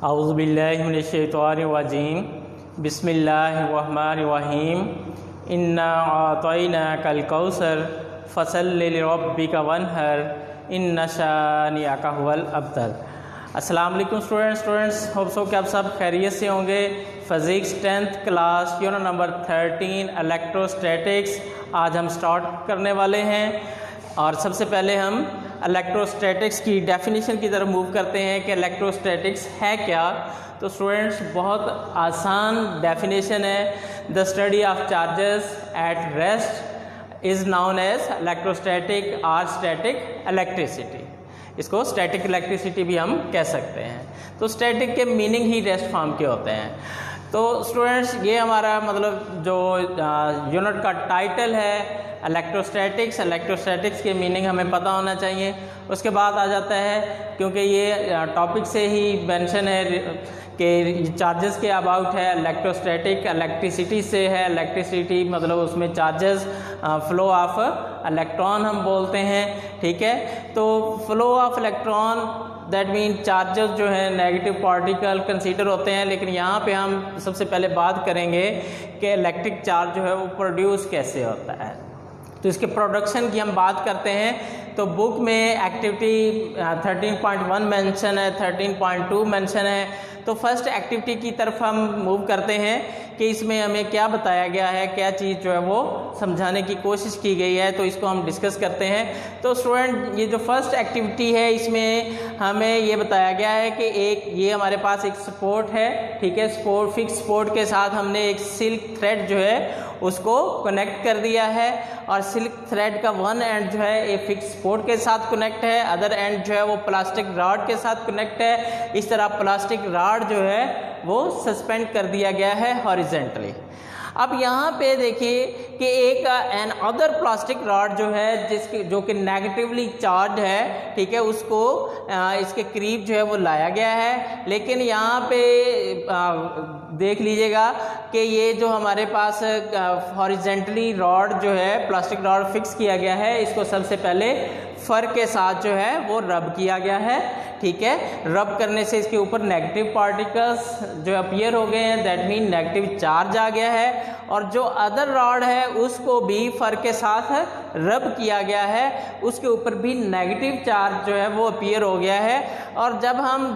औज़ुबिल्लाहिमिनश्शैतानिर्रजीम बिस्मिल्लाहिर्रहमानिर्रहीम इन्ना अतईनाकल कौसर फसल्लि लिरब्बिका वन्हर इन्ना शानिअका हुवल अब्तर। अस्सलाम वालेकुम स्टूडेंट्स, होप सो कि आप सब खैरियत से होंगे। Physics 10th class unit number 13 electrostatics आज हम स्टार्ट करने वाले हैं। और सबसे पहले हम इलेक्ट्रोस्टैटिक्स की डेफिनेशन की तरफ मूव करते हैं कि इलेक्ट्रोस्टैटिक्स है क्या। तो स्टूडेंट्स बहुत आसान डेफिनेशन है। The study of charges at rest is known as electrostatic और स्टैटिक इलेक्ट्रिसिटी। इसको स्टैटिक इलेक्ट्रिसिटी भी हम कह सकते हैं। तो स्टैटिक के मीनिंग ही रेस्ट फॉर्म के होते हैं। तो स्टूडेंट्स ये हमारा मतलब जो यूनिट का टाइटल है इलेक्ट्रोस्टैटिक्स के मीनिंग हमें पता होना चाहिए। उसके बाद आ जाता है, क्योंकि ये टॉपिक से ही मेंशन है कि चार्जेस के अबाउट है। इलेक्ट्रोस्टैटिक इलेक्ट्रिसिटी से है, इलेक्ट्रिसिटी मतलब उसमें चार्जेस फ्लो ऑफ इलेक्ट्रॉन हम बोलते हैं, ठीक है। तो flow of electron that mean charges जो है नेगेटिव पार्टिकल कंसीडर होते हैं। लेकिन यहाँ पे हम सबसे पहले बात करेंगे कि इलेक्ट्रिक चार्ज जो है वो प्रोड्यूस कैसे होता है। तो इसके प्रोडक्शन की हम बात करते हैं। तो बुक में एक्टिविटी 13.1 मेंशन है, 13.2 मेंशन है। तो फर्स्ट एक्टिविटी की तरफ हम मूव करते हैं कि इसमें हमें क्या बताया गया है, क्या चीज़ जो है वो समझाने की कोशिश की गई है। तो इसको हम डिस्कस करते हैं। तो स्टूडेंट ये जो फर्स्ट एक्टिविटी है इसमें हमें ये बताया गया है कि ये हमारे पास एक सपोर्ट है, ठीक है। फिक्स सपोर्ट के साथ हमने एक सिल्क थ्रेड जो है उसको कनेक्ट कर दिया है। और सिल्क थ्रेड का वन एंड जो है ये फिक्स सपोर्ट के साथ कनेक्ट है, अदर एंड जो है वो प्लास्टिक रॉड के साथ कनेक्ट है। इस तरह प्लास्टिक रॉड जो है वो सस्पेंड कर दिया गया है हॉरिजेंटली। अब यहाँ पे देखिए कि एक एन अदर प्लास्टिक रॉड जो है जो कि नेगेटिवली चार्ज है, ठीक है, उसको इसके करीब जो है वो लाया गया है। लेकिन यहाँ पे देख लीजिएगा कि ये जो हमारे पास हॉरिजेंटली रॉड जो है प्लास्टिक रॉड फिक्स किया गया है, इसको सबसे पहले फर के साथ जो है वो रब किया गया है, ठीक है। रब करने से इसके ऊपर नेगेटिव पार्टिकल्स जो अपीयर हो गए हैं, दैट मीन नेगेटिव चार्ज आ गया है। और जो अदर रॉड है उसको भी फर के साथ रब किया गया है, उसके ऊपर भी नेगेटिव चार्ज जो है वो अपीयर हो गया है। और जब हम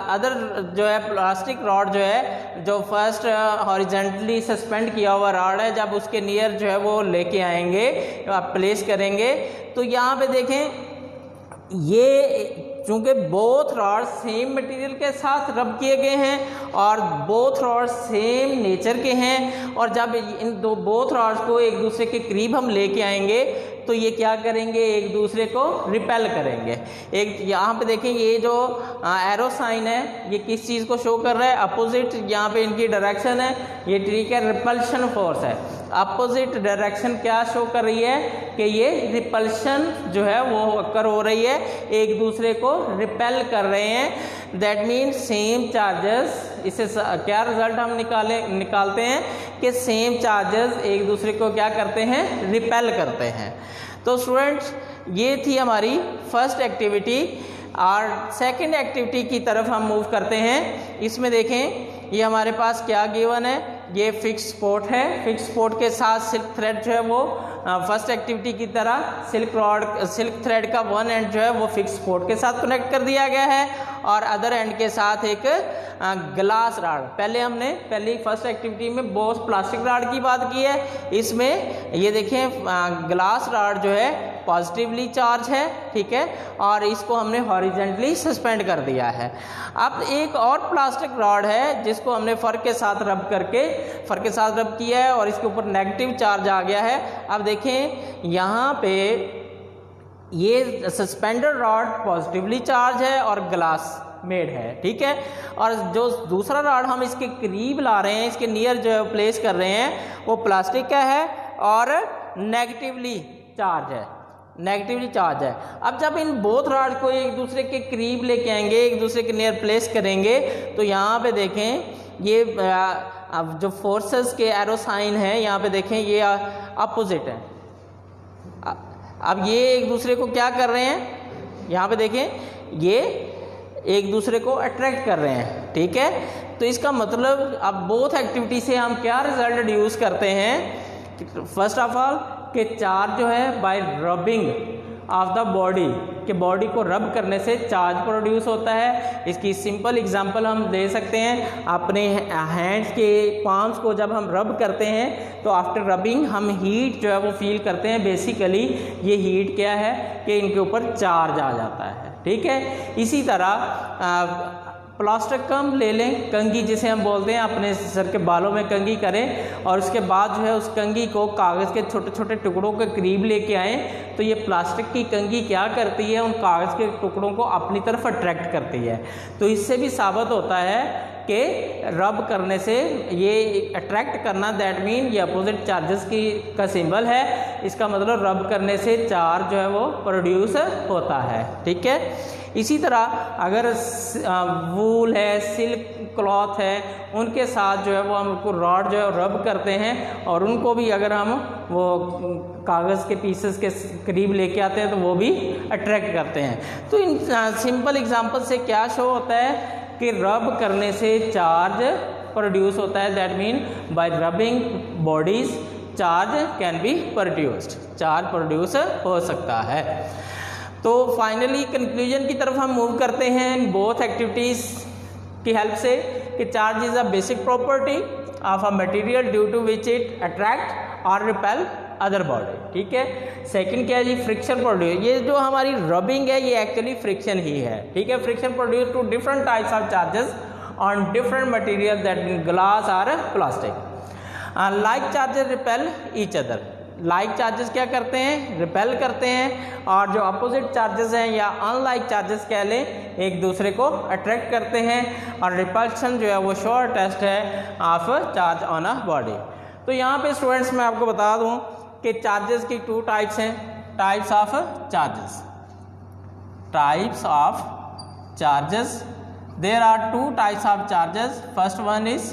अदर जो है प्लास्टिक रॉड जो है जो फर्स्ट हॉरिजेंटली सस्पेंड किया हुआ रॉड है, जब उसके नियर जो है वो लेके आएंगे, आप प्लेस करेंगे, तो यहाँ पे देखें ये चूँकि बोथ रॉड सेम मटेरियल के साथ रब किए गए हैं और बोथ रॉड सेम नेचर के हैं। और जब इन बोथ रॉड्स को एक दूसरे के करीब हम लेके आएंगे तो ये क्या करेंगे, एक दूसरे को रिपेल करेंगे। एक यहाँ पे देखें ये जो एरो साइन है ये किस चीज़ को शो कर रहा है, अपोजिट यहाँ पे इनकी डायरेक्शन है, ये ठीक है रिपल्शन फोर्स है। अपोजिट डायरेक्शन क्या शो कर रही है कि ये रिपल्शन जो है वो अकर हो रही है, एक दूसरे को रिपेल कर रहे हैं। दैट मीन सेम चार्जेस, इससे क्या रिजल्ट हम निकालते हैं कि सेम चार्जेस एक दूसरे को क्या करते हैं, रिपेल करते हैं। तो स्टूडेंट्स ये थी हमारी फर्स्ट एक्टिविटी। और सेकंड एक्टिविटी की तरफ हम मूव करते हैं। इसमें देखें ये हमारे पास क्या गिवन है, ये फिक्स सपोर्ट है। फिक्स सपोर्ट के साथ सिल्क थ्रेड जो है वो फर्स्ट एक्टिविटी की तरह सिल्क थ्रेड का वन एंड जो है वो फिक्स सपोर्ट के साथ कनेक्ट कर दिया गया है और अदर एंड के साथ एक ग्लास रॉड। पहली फर्स्ट एक्टिविटी में बोथ प्लास्टिक रॉड की बात की है, इसमें ये देखें ग्लास रॉड जो है पॉजिटिवली चार्ज है, ठीक है, और इसको हमने हॉरिजेंटली सस्पेंड कर दिया है। अब एक और प्लास्टिक रॉड है जिसको हमने फर के साथ रब किया है और इसके ऊपर नेगेटिव चार्ज आ गया है। अब देखें यहाँ पे ये सस्पेंडेड रॉड पॉजिटिवली चार्ज है और ग्लास मेड है, ठीक है। और जो दूसरा रॉड हम इसके करीब ला रहे हैं, इसके नियर जो प्लेस कर रहे हैं, वो प्लास्टिक का है और नेगेटिवली चार्ज है। अब जब इन बोथ रॉड को एक दूसरे के करीब लेके आएंगे, एक दूसरे के नियर प्लेस करेंगे, तो यहाँ पे देखें ये अब जो फोर्सेस के एरो साइन है यहाँ पे देखें ये अपोजिट है। अब ये एक दूसरे को क्या कर रहे हैं, यहाँ पे देखें ये एक दूसरे को अट्रैक्ट कर रहे हैं, ठीक है। तो इसका मतलब अब बोथ एक्टिविटी से हम क्या रिजल्ट यूज़ करते हैं, फर्स्ट ऑफ ऑल कि चार्ज जो है bye rubbing of the body, कि बॉडी को रब करने से चार्ज प्रोड्यूस होता है। इसकी सिंपल एग्जांपल हम दे सकते हैं, अपने हैंड्स के पाम्स को जब हम रब करते हैं तो आफ्टर रबिंग हम हीट जो है वो फील करते हैं। बेसिकली ये हीट क्या है कि इनके ऊपर चार्ज आ जाता है, ठीक है। इसी तरह प्लास्टिक कम ले लें, कंघी जिसे हम बोलते हैं, अपने सर के बालों में कंघी करें और उसके बाद जो है उस कंघी को कागज़ के छोटे छोटे टुकड़ों के करीब लेके आएँ, तो ये प्लास्टिक की कंघी क्या करती है, उन कागज़ के टुकड़ों को अपनी तरफ अट्रैक्ट करती है। तो इससे भी साबित होता है कि रब करने से ये अट्रैक्ट करना, दैट मीन ये अपोजिट चार्जेस का सिंबल है। इसका मतलब रब करने से चार्ज जो है वो प्रोड्यूस होता है, ठीक है। इसी तरह अगर वूल है, सिल्क क्लॉथ है, उनके साथ जो है वो हम उनको रॉड जो है रब करते हैं और उनको भी अगर हम वो कागज़ के पीसेस के करीब लेके आते हैं तो वो भी अट्रैक्ट करते हैं। तो इन सिंपल एग्जांपल से क्या शो होता है कि रब करने से चार्ज प्रोड्यूस होता है, that mean by rubbing bodies charge can be produced, charge produce हो सकता है। तो फाइनली कंक्लूजन की तरफ हम मूव करते हैं बोथ एक्टिविटीज़ की हेल्प से कि charge is a basic property of a material due to which it attract और रिपेल अदर बॉडी, ठीक है। सेकंड क्या है जी, फ्रिक्शन प्रोड्यूस। ये जो हमारी रबिंग है ये एक्चुअली फ्रिक्शन ही है, ठीक है। Friction produce two different types of charges on different material that mean glass और plastic. Like charges repel each other, like charges क्या करते हैं, रिपेल करते हैं, और जो अपोजिट चार्जेस हैं या अनलाइक चार्जेस कह लें एक दूसरे को अट्रैक्ट करते हैं। और रिपल्शन जो है वो श्योर टेस्ट है of charge on a body. तो यहाँ पे स्टूडेंट्स मैं आपको बता दूँ कि चार्जेस की 2 टाइप्स हैं, types of charges, types of charges. There are 2 types of charges, first one is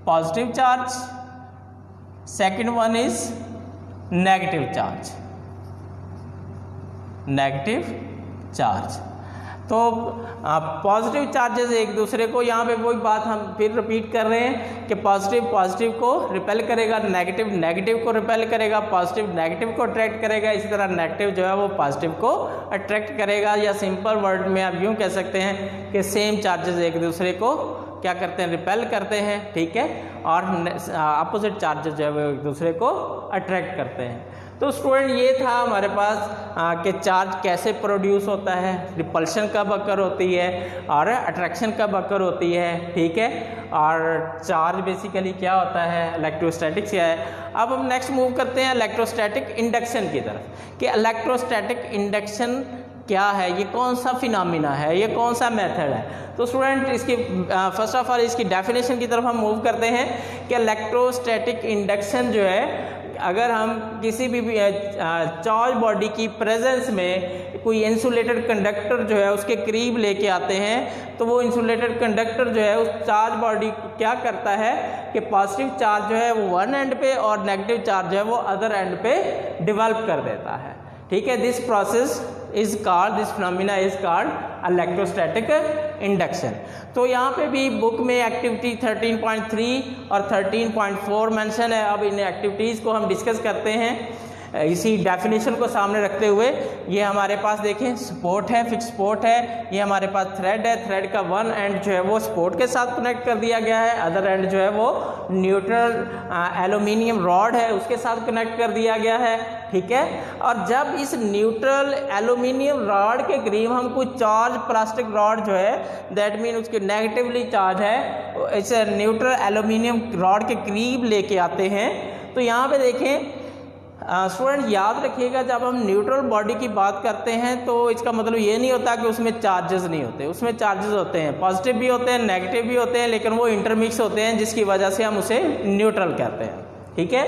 positive charge, second one is negative charge, negative charge. तो पॉजिटिव चार्जेस एक दूसरे को, यहाँ पे वही बात हम फिर रिपीट कर रहे हैं कि पॉजिटिव पॉजिटिव को रिपेल करेगा, नेगेटिव नेगेटिव को रिपेल करेगा, पॉजिटिव नेगेटिव को अट्रैक्ट करेगा, इसी तरह नेगेटिव जो है वो पॉजिटिव को अट्रैक्ट करेगा। या सिंपल वर्ड में आप यूँ कह सकते हैं कि सेम चार्जेस एक दूसरे को क्या करते हैं, रिपेल करते हैं, ठीक है, और अपोजिट चार्जेस जो है वो एक दूसरे को अट्रैक्ट करते हैं। तो स्टूडेंट ये था हमारे पास कि चार्ज कैसे प्रोड्यूस होता है, रिपल्शन कब अकर होती है और अट्रैक्शन कब अकर होती है, ठीक है, और चार्ज बेसिकली क्या होता है, इलेक्ट्रोस्टैटिक्स क्या है। अब हम नेक्स्ट मूव करते हैं इलेक्ट्रोस्टैटिक इंडक्शन की तरफ कि इलेक्ट्रोस्टैटिक इंडक्शन क्या है, ये कौन सा फिनोमिना है, ये कौन सा मेथड है। तो स्टूडेंट इसकी फर्स्ट ऑफ ऑल इसकी डेफिनेशन की तरफ हम मूव करते हैं कि इलेक्ट्रोस्टैटिक इंडक्शन जो है, अगर हम किसी भी चार्ज बॉडी की प्रेजेंस में कोई इंसुलेटेड कंडक्टर जो है उसके करीब लेके आते हैं, तो वो इंसुलेटेड कंडक्टर जो है उस चार्ज बॉडी को क्या करता है कि पॉजिटिव चार्ज जो है वो वन एंड पे और नेगेटिव चार्ज जो है वो अदर एंड पे डेवलप कर देता है, ठीक है। This process is called, this phenomena is called electrostatic induction. तो यहाँ पे भी बुक में एक्टिविटी 13.3 और 13.4 मेंशन है। अब इन एक्टिविटीज़ को हम डिस्कस करते हैं इसी डेफिनेशन को सामने रखते हुए। ये हमारे पास देखें सपोर्ट है, फिक्स सपोर्ट है, ये हमारे पास थ्रेड है, थ्रेड का वन एंड जो है वो सपोर्ट के साथ कनेक्ट कर दिया गया है, अदर एंड जो है वो न्यूट्रल एल्यूमिनियम रॉड है उसके साथ कनेक्ट कर दिया गया है, ठीक है। और जब इस न्यूट्रल एल्यूमिनियम रॉड के करीब हम कोई चार्ज प्लास्टिक रॉड जो है दैट मीन उसके नेगेटिवली चार्ज है, इस न्यूट्रल एल्यूमिनियम रॉड के करीब लेके आते हैं, तो यहाँ पे देखें स्टूडेंट याद रखिएगा, जब हम न्यूट्रल बॉडी की बात करते हैं तो इसका मतलब ये नहीं होता कि उसमें चार्जेस नहीं होते, उसमें चार्जेस होते हैं, पॉजिटिव भी होते हैं, नेगेटिव भी होते हैं, लेकिन वो इंटरमिक्स होते हैं जिसकी वजह से हम उसे न्यूट्रल कहते हैं, ठीक है।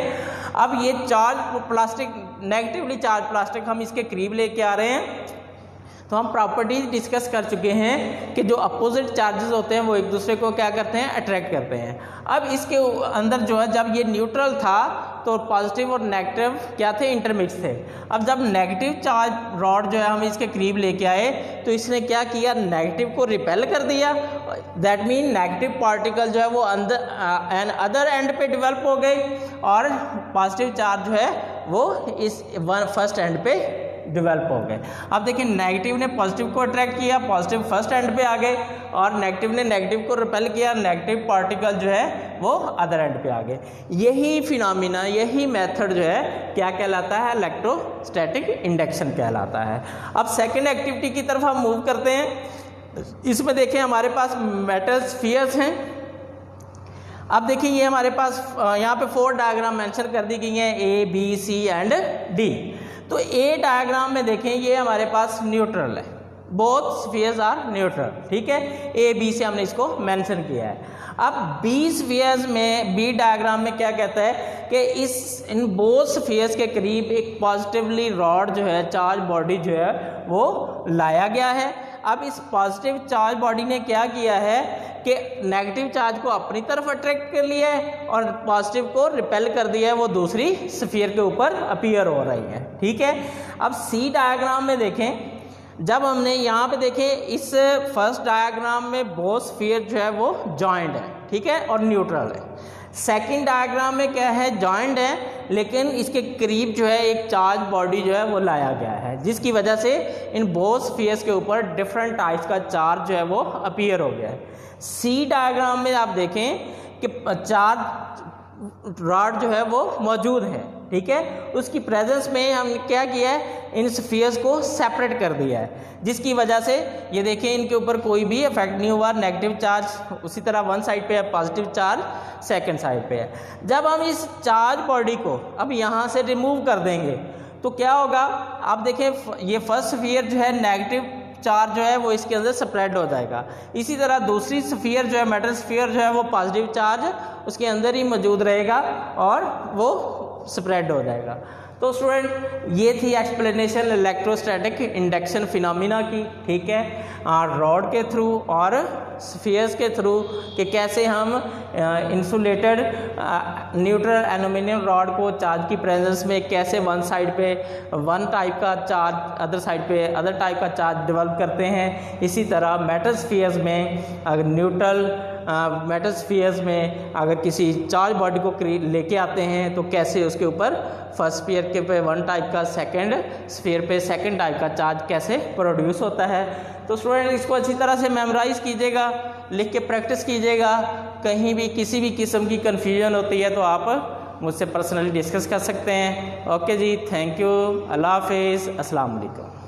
अब ये charge plastic, negatively charge plastic हम इसके करीब लेके आ रहे हैं, तो हम प्रॉपर्टीज डिस्कस कर चुके हैं कि जो अपोजिट चार्जेस होते हैं वो एक दूसरे को क्या करते हैं, अट्रैक्ट करते हैं। अब इसके अंदर जो है जब ये न्यूट्रल था तो पॉजिटिव और नेगेटिव क्या थे, इंटरमिक्स थे। अब जब नेगेटिव चार्ज रॉड जो है हम इसके करीब लेके आए तो इसने क्या किया, नेगेटिव को रिपेल कर दिया। दैट मीन नेगेटिव पार्टिकल जो है वो अंदर अदर एंड पे डेवलप हो गए और पॉजिटिव चार्ज जो है वो इस फर्स्ट एंड पे डेवलप हो गए। अब देखिए नेगेटिव ने पॉजिटिव को अट्रैक्ट किया, पॉजिटिव फर्स्ट एंड पे आ गए, और नेगेटिव ने नेगेटिव को रिपेल किया, नेगेटिव पार्टिकल जो है वो अदर एंड पे आ गए। यही फिनोमिना, यही मेथड जो है क्या कहलाता है, इलेक्ट्रोस्टैटिक इंडक्शन कहलाता है। अब सेकेंड एक्टिविटी की तरफ हम मूव करते हैं। इसमें देखें हमारे पास मेटल स्फीयर्स हैं। अब देखिए ये हमारे पास यहाँ पे 4 डायग्राम मेंशन कर दी गई हैं, A, B, C and D। तो ए डायग्राम में देखें ये हमारे पास न्यूट्रल है, बोथ स्फीयर्स आर न्यूट्रल, ठीक है। ए बी से हमने इसको मेंशन किया है। अब बी स्फीयर्स में, बी डायग्राम में क्या कहता है कि इन बोथ स्फीयर्स के करीब एक पॉजिटिवली रॉड जो है, चार्ज बॉडी जो है वो लाया गया है। अब इस पॉजिटिव चार्ज बॉडी ने क्या किया है कि नेगेटिव चार्ज को अपनी तरफ अट्रैक्ट कर लिया है और पॉजिटिव को रिपेल कर दिया है, वो दूसरी स्फीयर के ऊपर अपीयर हो रही है, ठीक है। अब सी डायग्राम में देखें, जब हमने यहाँ पे देखें इस फर्स्ट डायग्राम में बोथ स्फीयर जो है वो जॉइंट है, ठीक है, और न्यूट्रल है। सेकंड डायग्राम में क्या है, जॉइंट है लेकिन इसके करीब जो है एक चार्ज बॉडी जो है वो लाया गया है, जिसकी वजह से इन बोथ स्फीयर्स के ऊपर डिफरेंट टाइप्स का चार्ज जो है वो अपीयर हो गया है। सी डायग्राम में आप देखें कि चार्ज रॉड जो है वो मौजूद है, ठीक है। उसकी प्रेजेंस में हमने क्या किया है, इन स्फीयर्स को सेपरेट कर दिया है, जिसकी वजह से ये देखें इनके ऊपर कोई भी इफेक्ट नहीं हुआ। नेगेटिव चार्ज उसी तरह वन साइड पे है, पॉजिटिव चार्ज सेकंड साइड पे है। जब हम इस चार्ज बॉडी को अब यहाँ से रिमूव कर देंगे तो क्या होगा, आप देखें ये फर्स्ट स्फीयर जो है नेगेटिव चार्ज जो है वो इसके अंदर स्प्रेड हो जाएगा। इसी तरह दूसरी स्फीयर जो है, मेटल स्फीयर जो है वो पॉजिटिव चार्ज उसके अंदर ही मौजूद रहेगा और वो स्प्रेड हो जाएगा। तो स्टूडेंट ये थी एक्सप्लेनेशन इलेक्ट्रोस्टैटिक इंडक्शन फिनोमिना की, ठीक है, रॉड के थ्रू और स्फीयर्स के थ्रू कि कैसे हम इंसुलेटेड न्यूट्रल एल्युमिनियम रॉड को चार्ज की प्रेजेंस में कैसे वन साइड पे वन टाइप का चार्ज, अदर साइड पे अदर टाइप का चार्ज डेवलप करते हैं। इसी तरह मेटल स्फीयर्स में अगर न्यूट्रल मेटल स्फीयर्स में अगर किसी चार्ज बॉडी को लेके आते हैं तो कैसे उसके ऊपर फर्स्ट स्फीयर के पे वन टाइप का, सेकंड स्फीयर पे सेकंड टाइप का चार्ज कैसे प्रोड्यूस होता है। तो स्टूडेंट इसको अच्छी तरह से मेमोराइज कीजिएगा, लिख के प्रैक्टिस कीजिएगा। कहीं भी किसी भी किस्म की कन्फ्यूजन होती है तो आप मुझसे पर्सनली डिस्कस कर सकते हैं। ओके जी, थैंक यू, अल्लाह हाफिज़, अस्सलाम वालेकुम।